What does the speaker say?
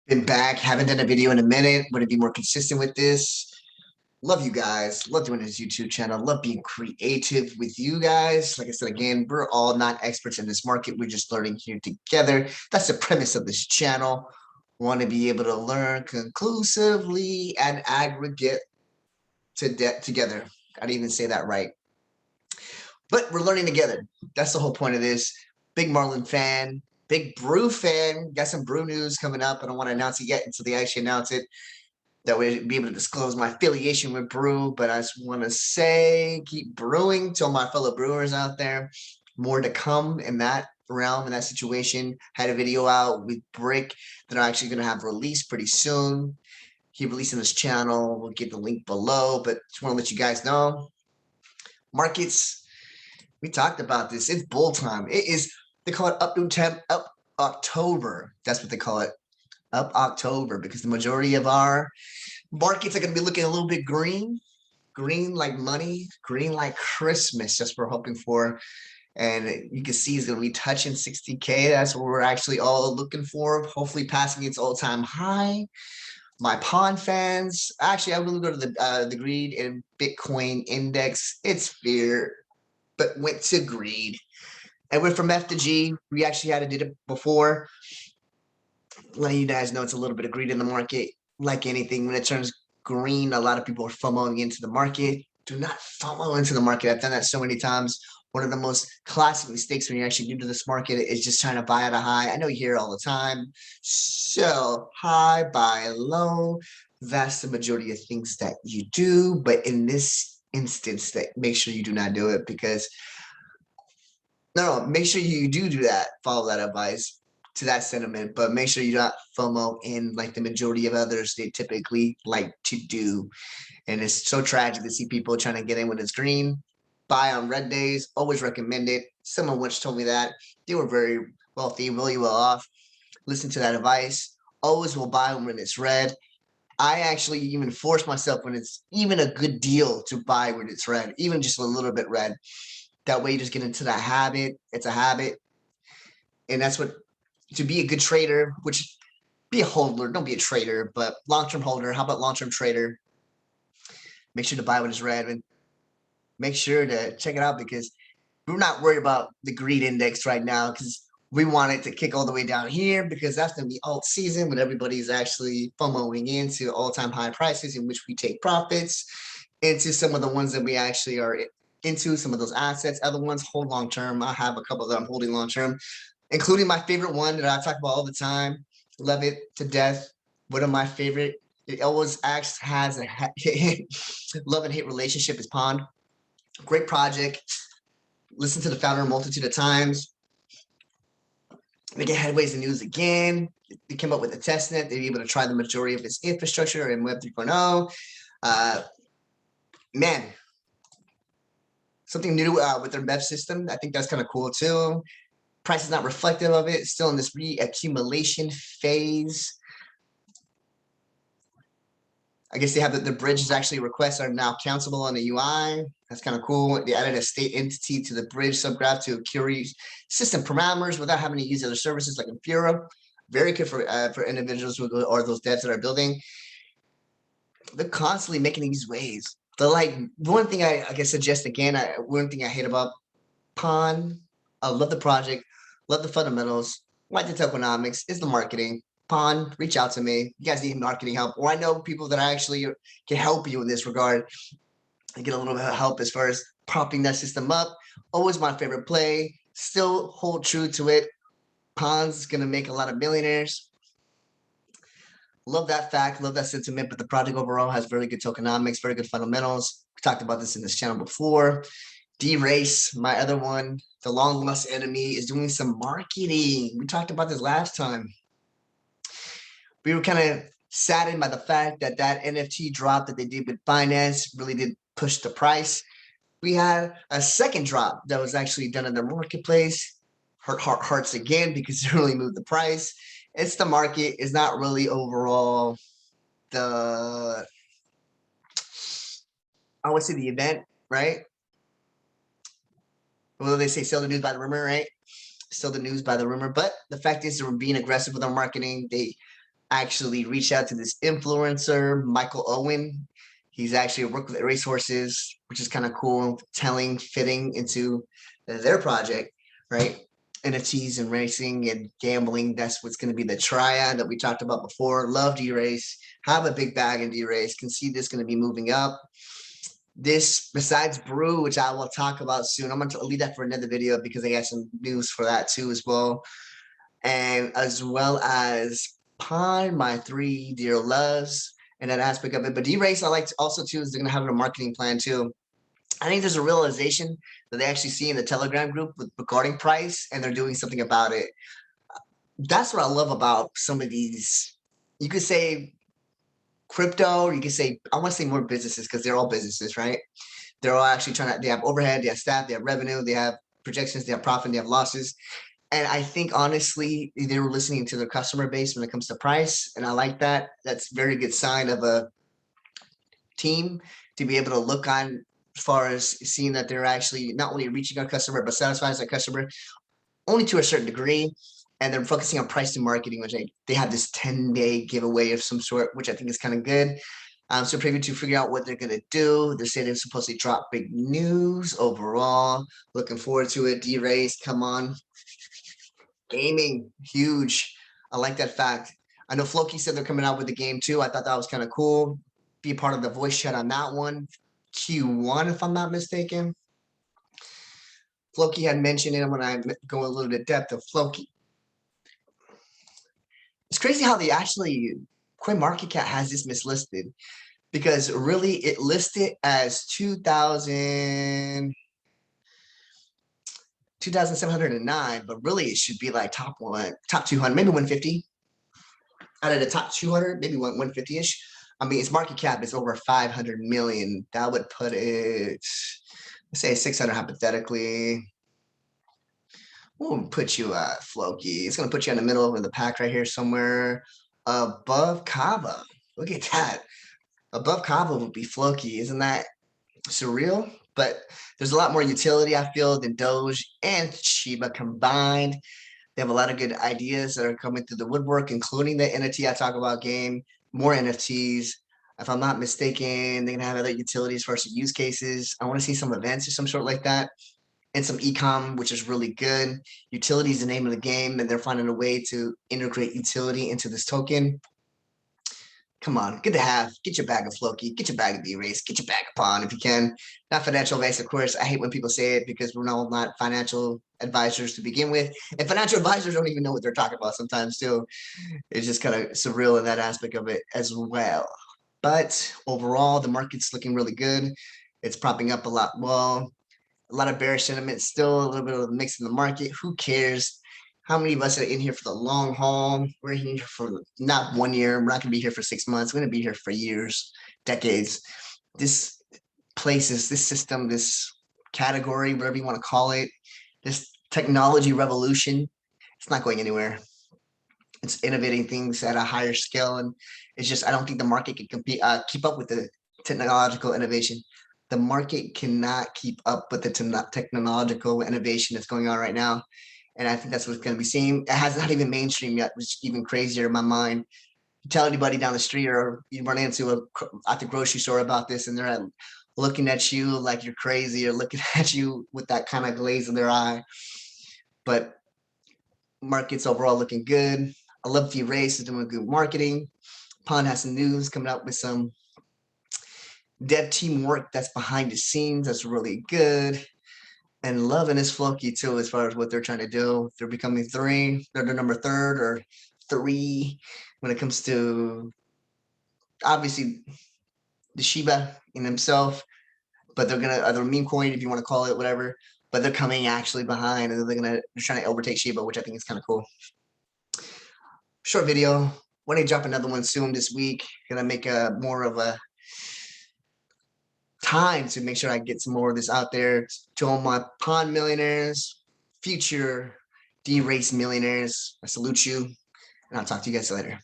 Been back, haven't done a video in a minute. Want to be more consistent with this. Love you guys. Love doing this YouTube channel. Love being creative with you guys. Like I said again, we're all not experts in this market. We're just learning here together. That's the premise of this channel. Want to be able to learn conclusively and aggregate together. I didn't even say that right. But we're learning together. That's the whole point of this. Big Marlin fan, big brew fan. Got some brew news coming up. I don't want to announce it yet until they actually announce it. That way be able to disclose my affiliation with brew. But I just want to say, keep brewing to all my fellow brewers out there. More to come in that realm, in that situation. Had a video out with Brick that I'm actually going to have released pretty soon. He released on his channel. We'll get the link below. But just want to let you guys know, markets, we talked about this. It's bull time. It is, they call it up October. That's what they call it. Up October, because the majority of our markets are going to be looking a little bit green. Green like money, green like Christmas. That's what we're hoping for. And you can see it's going to be touching 60K. That's what we're actually all looking for. Hopefully passing its all-time high. My Pond fans, actually, I will go to the greed and Bitcoin index. It's fear, but went to greed. And we're from F to G. We actually had to do it before. Letting you guys know it's a little bit of greed in the market. Like anything, when it turns green, a lot of people are FOMOing into the market. Do not FOMO into the market. I've done that so many times. One of the most classic mistakes when you're actually new to this market is just trying to buy at a high. I know you hear it all the time. Sell high, buy low. That's the majority of things that you do. But in this instance, that make sure you do not do it, because no, make sure you do that. Follow that advice to that sentiment, but make sure you don't FOMO in like the majority of others they typically like to do. And it's so tragic to see people trying to get in when it's green. Buy on red days. Always recommend it. Someone once told me that. They were very wealthy, really well off. Listen to that advice. Always will buy when it's red. I actually even force myself when it's even a good deal to buy when it's red, even just a little bit red. That way you just get into that habit. It's a habit. And that's what, to be a good trader, which be a holder, don't be a trader, but long-term holder. How about long-term trader? Make sure to buy when it's red, and make sure to check it out, because we're not worried about the greed index right now, because we want it to kick all the way down here, because that's going to be alt season when everybody's actually FOMOing into all-time high prices, in which we take profits into some of the ones that we actually are into, some of those assets. Other ones hold long-term. I have a couple that I'm holding long-term, including my favorite one that I talk about all the time. Love it to death. One of my favorite. It always acts has a love and hate relationship is Pond. Great project. Listen to the founder a multitude of times. They get headways in news again. They came up with a testnet. They're able to try the majority of its infrastructure in Web 3.0. Man, something new with their MEV system. I think that's kind of cool too. Price is not reflective of it. Still in this reaccumulation phase. I guess they have the bridges actually requests are now countable on the UI. That's kind of cool. They added a state entity to the bridge subgraph to query system parameters without having to use other services like Infura. Very good for individuals who or those devs that are building. They're constantly making these waves. The one thing I guess suggest again, one thing I hate about Pond, I love the project, love the fundamentals, like the tokenomics, is the marketing. Pond, reach out to me. You guys need marketing help, or I know people that actually can help you in this regard and get a little bit of help as far as propping that system up. Always my favorite play. Still hold true to it. Pond's gonna make a lot of millionaires. Love that fact, love that sentiment, but the project overall has very good tokenomics, very good fundamentals. We talked about this in this channel before. Derace, my other one, the long lost enemy, is doing some marketing. We talked about this last time. We were kind of saddened by the fact that that NFT drop that they did with Binance really did push the price. We had a second drop that was actually done in their marketplace. Hearts again, because it really moved the price. It's the market. It's not really overall the, I would say, the event, right? Well, they say sell the news by the rumor, right? Sell the news by the rumor. But the fact is, they're being aggressive with their marketing. They actually reached out to this influencer, Michael Owen. He's actually worked with racehorses, which is kind of cool, fitting into their project, right? NFTs and racing and gambling. That's what's going to be the triad that we talked about before. Love Derace. Have a big bag in Derace. Can see this going to be moving up. This, besides Brew, which I will talk about soon, I'm going to leave that for another video because I got some news for that too as well. And as well as Pond, my 3 dear loves, and that aspect of it. But Derace, I like to also too, is they're going to have a marketing plan too. I think there's a realization that they actually see in the Telegram group regarding price, and they're doing something about it. That's what I love about some of these. You could say crypto, or you could say, I want to say more businesses because they're all businesses, right? They're all actually trying to, they have overhead, they have staff, they have revenue, they have projections, they have profit, they have losses. And I think honestly, they were listening to their customer base when it comes to price. And I like that. That's a very good sign of a team to be able to look on as far as seeing that they're actually not only reaching our customer, but satisfying their customer only to a certain degree. And they're focusing on price and marketing, which they have this 10-day giveaway of some sort, which I think is kind of good. So preview to figure out what they're going to do. They're saying they're supposed to drop big news overall. Looking forward to it. Derace, come on. Gaming, huge. I like that fact. I know Floki said they're coming out with the game too. I thought that was kind of cool. Be a part of the voice chat on that one. Q1, if I'm not mistaken. Floki had mentioned it when I go a little bit depth of Floki. It's crazy how they actually, CoinMarketCap has this mislisted because really it listed as 2,709, but really it should be like top 200, maybe 150. Out of the top 200, maybe 150-ish. I mean, its market cap is over 500 million. That would put it, let's say 600 hypothetically. We'll put you at Floki. It's going to put you in the middle of the pack right here somewhere above Kava. Look at that. Above Kava would be Floki. Isn't that surreal? But there's a lot more utility, I feel, than Doge and Shiba combined. They have a lot of good ideas that are coming through the woodwork, including the NFT I talk about game, more NFTs. If I'm not mistaken, they're going to have other utilities for some use cases. I want to see some events or some sort like that. And some ecom, which is really good. Utility is the name of the game, and they're finding a way to integrate utility into this token. Come on, good to have. Get your bag of Floki, get your bag of Derace, get your bag of Pond if you can. Not financial advice, of course. I hate when people say it because we're not financial advisors to begin with. And financial advisors don't even know what they're talking about sometimes too. It's just kind of surreal in that aspect of it as well. But overall, the market's looking really good. It's propping up a lot. Well, a lot of bearish sentiment, still a little bit of a mix in the market. Who cares? How many of us are in here for the long haul? We're in here for not 1 year. We're not going to be here for 6 months. We're going to be here for years, decades. This places, this system, this category, whatever you want to call it, this technology revolution, it's not going anywhere. It's innovating things at a higher scale. And it's just, I don't think the market can keep up with the technological innovation. The market cannot keep up with the technological innovation that's going on right now. And I think that's what's going to be seen. It has not even mainstream yet, which is even crazier in my mind. You tell anybody down the street or you run into at the grocery store about this and they're looking at you like you're crazy or looking at you with that kind of glaze in their eye. But markets overall looking good. I love Derace is doing good marketing. Pond has some news coming out with some dev teamwork that's behind the scenes. That's really good. And loving is Floki too, as far as what they're trying to do. They're becoming 3. They're the number 3rd or 3 when it comes to obviously the Shiba in himself, but they're gonna other meme coin if you want to call it whatever. But they're coming actually behind, and they're trying to overtake Shiba, which I think is kind of cool. Short video. When I drop another one soon this week, gonna make a more of a time to make sure I get some more of this out there to all my Pond millionaires, future Derace millionaires. I salute you, and I'll talk to you guys later.